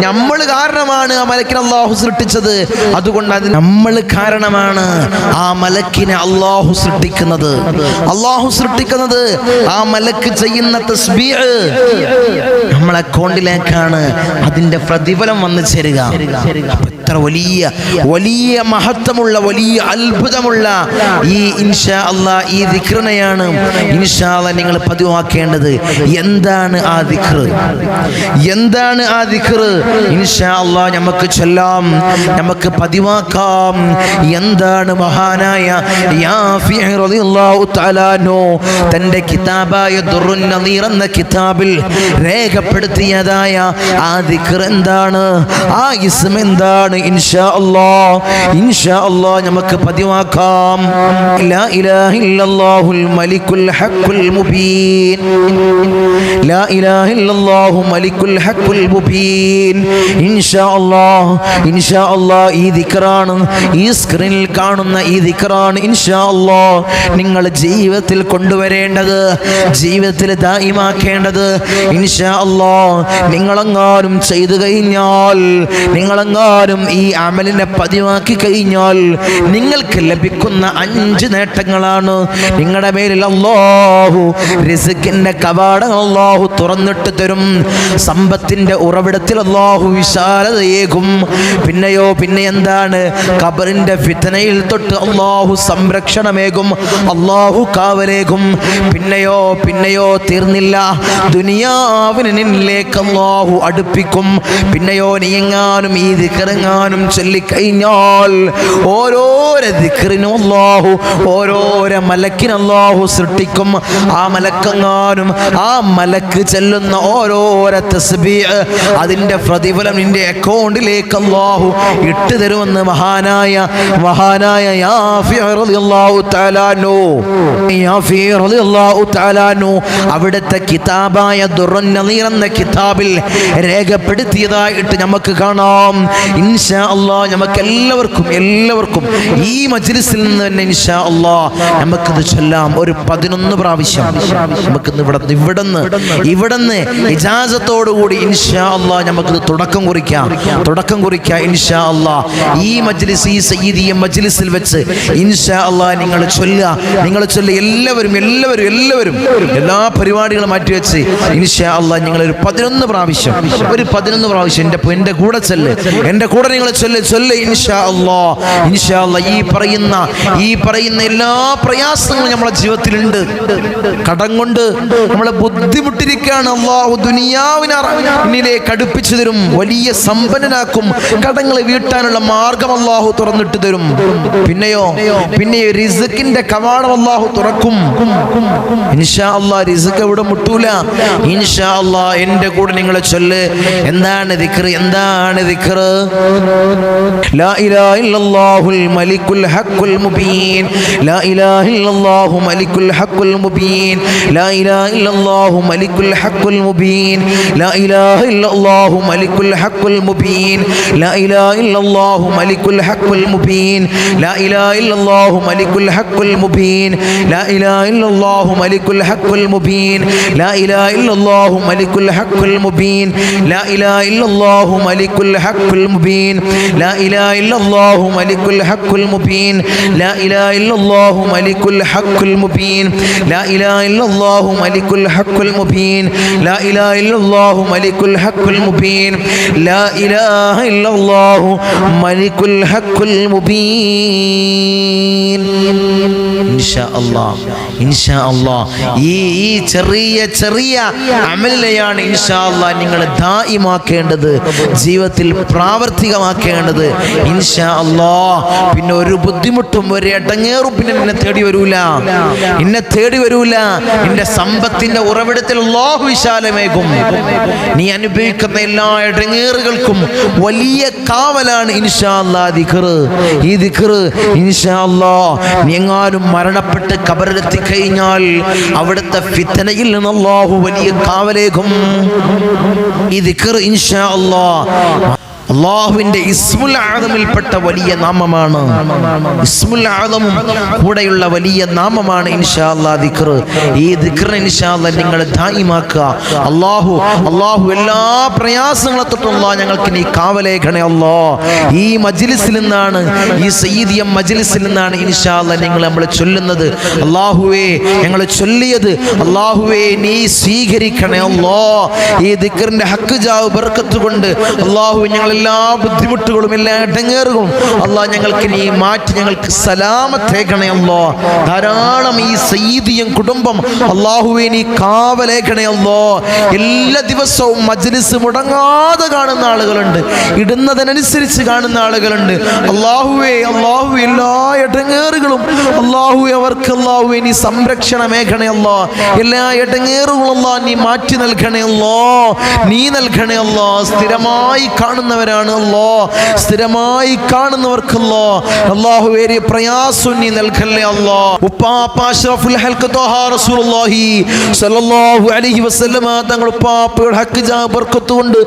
നമ്മൾ കാരണമാണ് ആ മലക്കിനെ അല്ലാഹു സൃഷ്ടിച്ചത്. അതുകൊണ്ട് അത് നമ്മൾ കാരണമാണ് ആ മലക്കിനെ അല്ലാഹു സൃഷ്ടിക്കുന്നത്. ആ മലക്ക് ചെയ്യുന്ന തസ്ബീഹ് നമ്മളെ അക്കൗണ്ടിലേക്കാണ് അതിന്റെ പ്രതിഫലം വന്നു ചേരുക. എത്ര വലിയ മഹത്വമുള്ള, വലിയ അത്ഭുതമുള്ള ഈ ഇൻഷാ അല്ലാഹ് ഈ ദിക്റിനെയാണ് ഇൻഷാ അല്ലാഹ് നിങ്ങൾ പതിവാക്കേണ്ടത്. എന്താണ് ആ ദിക്ർ? ഇൻഷാ അല്ലാഹ് നമുക്ക് ചൊല്ലാം, നമുക്ക് പതിവാക്കാം. എന്താണ് മഹാനായ യാഫി റളിയല്ലാഹു തആല അൻഹു തന്റെ കിതാബായ ദുർറുൻ നദീർ എന്ന കിതാബിൽ രേഖപ്പെടുത്തിയതായ ആ ദിക്ർ എന്താണ്? ആ ഇസ്മ എന്താണ്? ഇൻഷാ അല്ലാഹ് നമുക്ക് പതിവാക്കാം. ലാ ഇലാഹ ഇല്ലല്ലാഹുൽ മലിക്കുൽ ഹഖുൽ മുബീൻ. ലാ ഇലാഹ ഇല്ലല്ലാഹു മലിക്കുൽ ഹഖുൽ മുബീൻ. ഇൻഷാ അല്ലാഹ് ഈ ദിക്റാണ്, ഈ സ്ക്രീനിൽ കാണുന്ന ഈ ദിക്റാണ് ഇൻഷാ അല്ലാഹ് നിങ്ങൾ ജീവിതത്തിൽ കൊണ്ടുവരേണ്ടത്, ജീവിതത്തിൽ ദായിമാക്കേണ്ടത്. ഇൻഷാ അല്ലാഹ് നിങ്ങളെങ്ങാനും ചെയ്തു കഴിഞ്ഞാൽ, നിങ്ങളെങ്ങാനും ഈ അമലിനെ പതിവാക്കി കഴിഞ്ഞാൽ നിങ്ങൾക്ക് ലഭിക്കുന്ന 5 നേട്ടങ്ങളാണ്. നിങ്ങളുടെ മേലിൽ അല്ലാഹു റിസ്കിന്റെ കവാടങ്ങൾ അല്ലാഹു തുറന്നിട്ട് തരും. സമ്പത്തിന്റെ ഉറവിടത്തിൽ അല്ലാഹു വിശാലതയേകും. പിന്നെ എന്താണ്? ഖബറിന്റെ ഫിത്നയിൽ തൊട്ട് അല്ലാഹു സംരക്ഷണമേകും, അല്ലാഹു കാവലേകും. പിന്നെയോ തീർന്നില്ല. ദുനിയാവിനെ നിന്നിലേക്ക് അല്ലാഹു അടുപ്പിക്കും. പിന്നെയോ നീങ്ങാനും ഈ ദിക്റെങ്ങാനും ചൊല്ലിക്കഴിഞ്ഞാൽ ഓരോരോ ദിക്റിനും അല്ലാഹു ഓരോരോ മലക്കിന് അല്ലാഹു സൃഷ്ടിക്കും. ആ മലക്കെങ്ങാനും ആ മലക്ക് ചെല്ലുന്ന ഓരോരോ തസ്ബീഹ് അതിന്റെ പ്രതിഫലം നിന്റെ അക്കൗണ്ടിലേക്ക് അല്ലാഹു ഇട്ട് തരുമെന്ന് മഹാനായ യാഫി റളിയല്ലാഹു തആല അൻഹു അവിടുത്തെ കിതാബായ ദുർറുൻ നളീർ എന്ന കിതാബിൽ രേഖപ്പെടുത്തിയതായിട്ട് നമുക്ക് കാണാം. ഇൻഷാ അല്ലാഹ് നമുക്ക് എല്ലാവർക്കും ഈ മജ്ലിസിൽ നിന്ന് തന്നെ ഇൻഷാ അല്ലാഹ് നമുക്കിത് ചൊല്ലാം. ഒരു 11 പ്രാവശ്യം നമുക്കിന്ന് ഇവിടുന്ന് ഇജാസത്തോടുകൂടി ഇൻഷാ അല്ലാഹ് നമുക്കിത് തുടക്കം കുറിക്കാം ഇൻഷാ അല്ലാഹ്. ഈ മജ്ലിസ്, ഈ സയ്യിദിയ മജ്ലിസിൽ വെച്ച് ഇൻഷാ അല്ലാഹ് നിങ്ങൾ ചൊല്ലുക. എല്ലാവരും എല്ലാ പരിപാടികളും മാറ്റിവെച്ച് ഇൻഷാ അല്ലാഹ് നിങ്ങൾ ഒരു 11 പ്രാവശ്യം എൻ്റെ കൂടെ ചൊല്ല്, എൻ്റെ കൂടെ നിങ്ങൾ ചൊല്ല് ഇൻഷാ അല്ലാഹ്. ഈ പറയുന്ന എല്ലാ പ്രയാസങ്ങളും നമ്മുടെ ജീവിതത്തിലുണ്ട്. കടം കൊണ്ട് നമ്മളെ ബുദ്ധിമുട്ടിരിക്കുകയാണ്. അല്ലാഹു ദുനിയാവിലേക്ക് അടുപ്പിച്ചു തരും, വലിയ സമ്പന്നനാക്കും. കടങ്ങൾ വീട്ടാനുള്ള മാർഗം അല്ലാഹു തുറന്നിട്ട് തരും. പിന്നെ റിസ്കിന്റെ കവാടം അല്ലാഹു തുറക്കും ഇൻഷാ അല്ലാഹ്. റിസ്ക് എവിടെ മുട്ടൂല ഇൻഷാ അല്ലാഹ്. എൻ്റെ കൂടെ നിങ്ങൾ ചൊല്ല്. എന്താണ് ദിക്ർ? ലാ ഇലാഹ ഇല്ലല്ലാഹുൽ മലിക്കുൽ ഹഖുൽ മുബീൻ, ലാ ഇലാഹ ഇല്ലല്ലാഹു മലിക്കുൽ ഹഖുൽ മുബീൻ, ലാ ഇലാഹ ഇല്ലല്ലാഹു മലിക്കുൽ ഹഖുൽ മുബീൻ, ലാ ഇലാഹ ഇല്ലല്ലാഹു മലിക്കുൽ ഹഖുൽ മുബീൻ, ലാ ഇലാഹ ഇല്ലല്ലാഹു മലിക്കുൽ ഹഖുൽ മുബീൻ, ലാ ഇലാഹ ഇല്ലല്ലാഹു മലിക്കുൽ ഹഖുൽ മുബീൻ, ലാ ഇലാഹ ഇല്ലല്ലാഹു മലിക്കുൽ ഹഖുൽ മുബീൻ, ലാ ഇലാഹ ഇല്ലല്ലാഹു മലിക്കുൽ ഹഖുൽ മുബീൻ, ലാ ഇലാഹ ഇല്ലല്ലാഹു മലിക്കുൽ ഹഖുൽ മുബീൻ, ലാ ഇലാഹ ഇല്ലല്ലാഹു മലിക്കുൽ ഹഖുൽ മുബീൻ, ലാ ഇലാഹ ഇല്ലല്ലാഹു മലിക്കുൽ ഹഖുൽ മുബീൻ, ലാ ഇലാഹ ഇല്ലല്ലാഹു മലിക്കുൽ ഹഖുൽ മുബീൻ, ലാ ഇലാഹ ഇല്ലല്ലാഹു മലിക്കുൽ ഹഖുൽ മുബീൻ, ലാ ഇലാഹ ഇല്ലല്ലാഹു മലിക്കുൽ ഹഖുൽ മുബീൻ. ഇൻഷാ അല്ലാഹ് ഈ ചെറിയ അമലിനെയാണ് ഇൻഷാ അല്ലാഹ് നിങ്ങൾ ദായിമാക്കേണ്ടത്, ജീവിതത്തിൽ പ്രാവർത്തികമാക്കേണ്ടത് ഇൻഷാ അല്ലാഹ്. പിന്നെ ഒരു ബുദ്ധിമുട്ടും ഒരു ഇടങ്ങേറും പിന്നെ നിന്നെ തേടി വരൂല. നിന്റെ സമ്പത്തിന്റെ ഉറവിടത്തിൽ അല്ലാഹു വിശാലമേകും. നീ അനുഭവിക്കുന്ന എല്ലാ ഇടങ്ങേറുകൾക്കും വലിയ കാവലാണ് ഇൻഷാ അല്ലാഹ് ഈ ദിക്ർ. ഇൻഷാ അല്ലാഹ് നീ എങ്ങാനും മരണപ്പെട്ട് ഖബറിലെത്തി കഴിഞ്ഞാൽ അവിടുത്തെ ഫിത്നയിൽ നിന്ന് അല്ലാഹു വലിയ കാവലേകും ഈ ദിക്ർ ഇൻഷാ അല്ലാഹ്. അല്ലാഹുവിന്റെ ഇസ്മുൽ ആദമിൽപ്പെട്ട വലിയ നാമമാണ്. ഇസ്മുൽ ആദമും കൂടെയുള്ള വലിയ നാമമാണ് ഇൻഷാ അല്ലാഹ് ദിക്ർ. ഈ ദിക്ർ ഇൻഷാ അല്ലാഹ് നിങ്ങൾ ദായിമാക്കുക. അല്ലാഹു എല്ലാ പ്രയാസങ്ങളെ തൊട്ടും അല്ലാഹ് ഞങ്ങൾക്ക് നീ കാവലേഖണേ അല്ലാഹ്. ഈ മജ്ലിസിൽ നിന്നാണ്, ഈ സയ്യിദിയ മജ്ലിസിൽ നിന്നാണ് ഇൻഷാ അല്ലാഹ് നമ്മൾ ചൊല്ലുന്നത്. അല്ലാഹുവേ ഞങ്ങൾ ചൊല്ലിയത് അല്ലാഹുവേ നീ സ്വീകരിക്കണേ അല്ലാഹ്. ഈ ദിക്റിന്റെ ഹക്ക് ജാവ് ബർക്കത്ത് കൊണ്ട് അല്ലാഹു ഞങ്ങൾ എല്ലാ ബുദ്ധിമുട്ടുകളും എല്ലാ ഇടങ്ങേറുകളും അല്ലാഹ് ഞങ്ങൾക്ക് നീ മാറ്റി ഞങ്ങൾക്ക് സലാമത്തേക്കണേ അല്ലാഹ്. ധാരാളം ഈ സയ്യിദിയും കുടുംബം അല്ലാഹുവേ നീ കാവലേക്കണേ അല്ലാഹ്. എല്ലാ ദിവസവും മജ്ലിസ് മുടങ്ങാതെ കാണുന്ന ആളുകളുണ്ട്, ഇടുന്നതിനനുസരിച്ച് കാണുന്ന ആളുകളുണ്ട്. അല്ലാഹുവേ എല്ലാ ഇടങ്ങേറുകളും അല്ലാഹുവേ അവർക്ക് അല്ലാഹുവേ നീ സംരക്ഷണമേകണേ അല്ലാഹ്. എല്ലാ ഇടങ്ങേറുകളും അല്ലാഹ് നീ മാറ്റി നൽകണേ അല്ലാഹ്, നീ നൽകണേ അല്ലാഹ്. സ്ഥിരമായി കാണുന്നവരാണ് അല്ലാഹ്, സ്ഥിരമായി കാണുന്നവർക്ക് അല്ലാഹുവേ പ്രയാസം നീ നൽകല്ലേ അല്ലാഹ്. ഉപ്പാപ്പ അഷ്റഫുൽ ഹൽഖ് ത്വഹ റസൂലുള്ളാഹി സ്വല്ലല്ലാഹു അലൈഹി വസല്ലമ തങ്ങൾ ഉപ്പാപ്പയുടെ ഹക്ക് ജാ ബർക്കത്ത് കൊണ്ട്,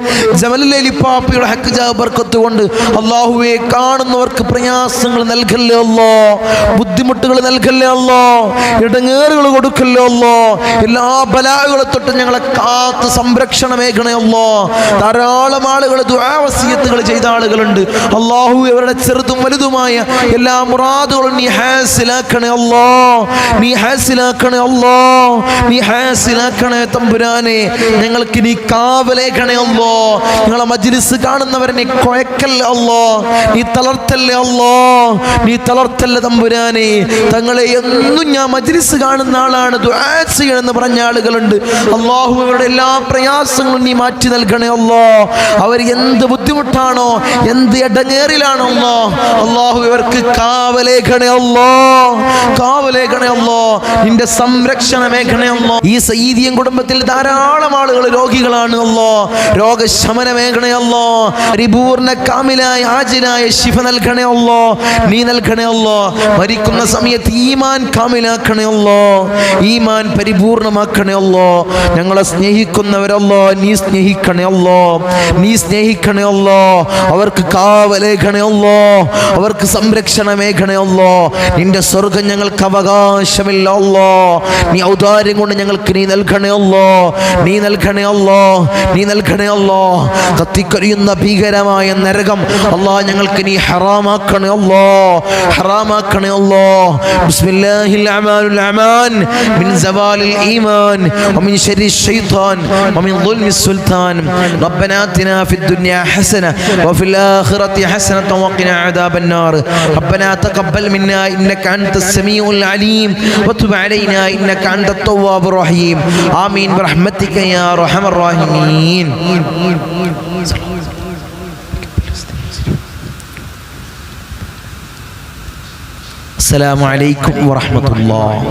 ജമലുൽ പാപ്പയുടെ ഹക്ക് ജാ ബർക്കത്ത് കൊണ്ട് അല്ലാഹുവേ കാണുന്നവർക്ക് പ്രയാസങ്ങൾ നൽകല്ലേ അല്ലാഹ്, ബുദ്ധിമുട്ടുകൾ നൽകല്ലേ അല്ലാഹ്, ഇടങ്ങേറുകൾ കൊടുക്കല്ലേ അല്ലാഹ്. എല്ലാ ബലാകളെ തൊട്ട് ഞങ്ങളെ കാത്ത് സംരക്ഷണമേകണേ അല്ലാഹ്. ധാരാളം ആളുകൾ ദുആ വസിയ വസിയത്തുകൾ ചെയ്ത ആളുകളുണ്ട്. അല്ലാഹു അവരുടെ ചെറുതും വലുതുമായ എല്ലാ മുറാദുകളും നീ ഹാസിലാക്കണേ അല്ലാ, നീ ഹാസിലാക്കണേ അല്ലാ, നീ ഹാസിലാക്കണേ തമ്പുരാനെ. ഞങ്ങൾക്ക് നീ കാവലേക്കണേ അല്ലാ. ഞങ്ങളെ മജ്ലിസ് കാണുന്നവരെ നീ കൊയക്കല്ലേ അല്ലാ, നീ തളർത്തല്ലേ അല്ലാ, നീ തളർത്തല്ലേ തമ്പുരാനെ. തങ്ങളെ എന്നും ഞാൻ മജ്ലിസ് കാണുന്ന ആളാണ്, ദുആ ചെയ്യണമെന്ന് പറഞ്ഞ ആളുകളുണ്ട്. അല്ലാഹു അവരുടെ എല്ലാ പ്രയാസങ്ങളും നീ മാറ്റി നൽകണേ അല്ലാ. അവർ എന്ത് ബുദ്ധിമുട്ടാണോ, എന്ത് ഇടങ്ങേറിലാണോ അല്ലാ, അല്ലാഹു ഇവർക്ക് കാവലേക്കണേ അല്ലാ, കാവലേക്കണേ അല്ലാ. നിന്റെ സംരക്ഷണമേഖണേ അല്ലാ. ഈ സയ്യിദിയൻ കുടുംബത്തിൽ ധാരാളം ആളുകൾ രോഗികളാണ് അല്ലാ, രോഗശമനമേഖണേ അല്ലാ. പരിപൂർണ്ണ കാമിലായ ആജിലായ ശിഫ നൽകണേ അല്ലാ, നീ നൽകണേ അല്ലാ. മരിക്കുന്ന സമയത്ത് ഈമാൻ കാമിലാക്കണേ അല്ലാ, ഈമാൻ പരിപൂർണമാക്കണേ അല്ലാ. ഞങ്ങളെ സ്നേഹിക്കുന്നവരല്ലോ നീ സ്നേഹിക്കണേ അല്ലാ, നീ സ്നേഹിക്കണേ അല്ലാ. അവർക്ക് കാവലേഖണേ അല്ലാ, അവർക്ക് സംരക്ഷണമേഖണേ അല്ലാ. നിന്റെ സ്വർഗ്ഗം ഞങ്ങൾക്ക് അവകാശമില്ല അല്ലാ. നീ ഔദാര്യം കൊണ്ട് ഞങ്ങൾക്ക് നീ നൽകണേ അല്ലാ, നീ നൽകണേ അല്ലാ, നീ നൽകണേ അല്ലാ. കത്തിക്കരിയുന്ന ഭീകരമായ നരകം അല്ലാ ഞങ്ങൾക്ക് നീ ഹറാമാക്കണേ അല്ലാ, ഹറാമാക്കണേ അല്ലാ. ബിസ്മില്ലാഹിൽ അമാനുൽ അമാൻ മിൻ സവാലിൽ ഈമാൻ വമിൻ ശർരിൽ ശൈത്താൻ വമിൻ ദുൽമിസ് സുൽത്താൻ. റബ്ബനാ ആതിനാ ഫിദ് ദുനിയാ ഹസന വഫിൽ ആഖിറതി ഹസനത വഖിനാ അദാബൻ നാർ. റബ്ബനാ തഖബ്ബൽ മിന്നാ ഇന്നക അൻതസ് സമീഉൽ അലീം വതുബ് അലൈനാ ഇന്നക അൻതത് തവ്വാബുർ റഹീം. ആമീൻ ബിറഹ്മതിക യാ അർഹമർ റഹീമീൻ. അസ്സലാമു അലൈക്കും വറഹ്മത്തുള്ളാഹി.